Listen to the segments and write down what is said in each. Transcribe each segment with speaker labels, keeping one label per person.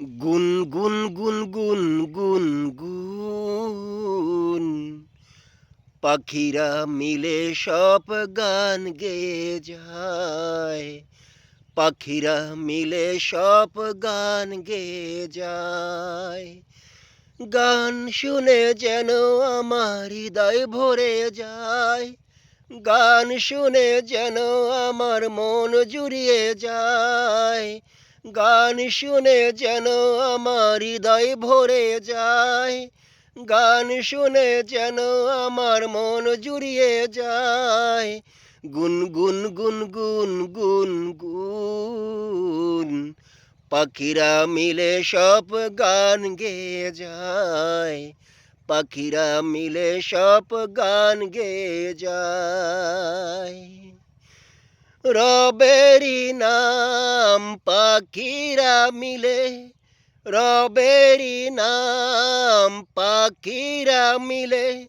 Speaker 1: গুন গুন গুন গুন গুন গুন পাখিরা মিলে সব গান গেয়ে যায়। পাখিরা মিলে সব গান গেয়ে যায়। গান শুনে যেন আমার হৃদয় ভরে যায়। গান শুনে যেন আমার মন জুড়িয়ে যায়। গান শুনে যেন আমার হৃদয় ভরে যায়। গান শুনে যেন আমার মন জুড়িয়ে যায়। গুন গুন গুন গুন গুন গুন পাখিরা মিলে সব গান গেয়ে যায়। পাখিরা মিলে সব গান গেয়ে যায়। রবেরি নাম পাখিরা মিলে, রবেরি নাম পাখিরা মিলে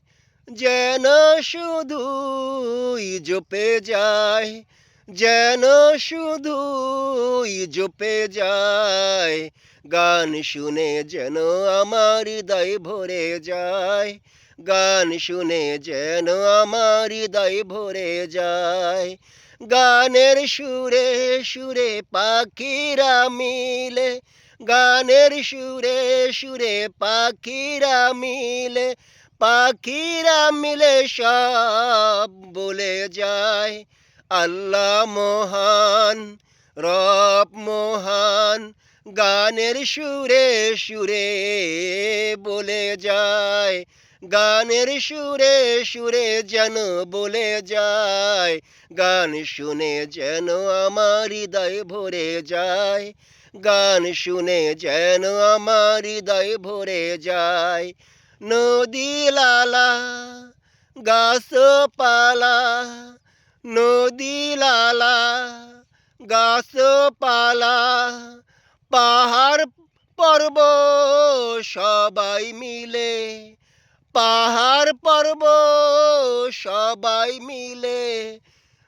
Speaker 1: যেন শুধুই জপে যায়। যেন শুধুই জপে যায়। গান শুনে যেন আমার হৃদয় ভরে যায়। গান শুনে যেন আমার হৃদয় ভরে যায়। গানের সুরে সুরে পাখিরা মিলে, গানের সুরে সুরে পাখিরা মিলে, পাখিরা মিলে সব বলে যায়। আল্লাহ মহান, রব মহান, গানের সুরে সুরে বলে যায়। গানের সুরে সুরে যেন বলে যায়। গান শুনে যেন আমার হৃদয় ভরে যায়। গান শুনে যেন আমার হৃদয় ভরে যায়। নদী লালা গাছপালা, নদী লালা গাছপালা, পাহাড় পর্বত সবাই মিলে, পাহাড় পর্বত সবাই মিলে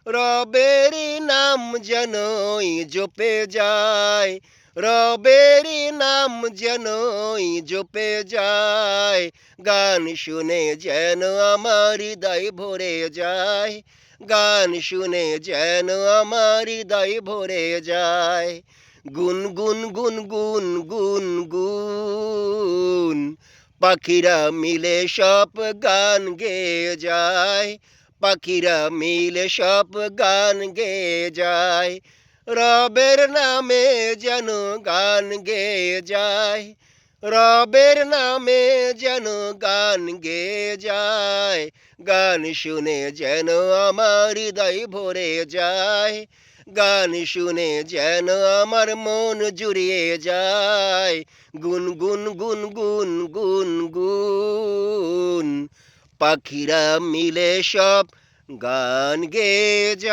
Speaker 1: রবেরি নাম যেনই জপে যায়। রবেরি নাম যেনই জপে যায়। গান শুনে যেন আমার হৃদয় ভরে যায়। গান শুনে যেন আমার হৃদয় ভরে যায়। গুন গুন গুন গুন গুন গুন পাখিরা মিলে সব গান গেয়ে যায়। পাখিরা মিলে সব গান গেয়ে যায়। রবের নামে যেন গান গেয়ে যায়। রবের নামে যেন গান গেয়ে যায়। গান শুনে যেন আমার হৃদয় ভরে যায়। গান শুনে যেন আমার মন জুড়িয়ে যায়। গুন গুন গুন গুন গুন গুন পাখিরা মিলে সব গান গেয়ে যায়।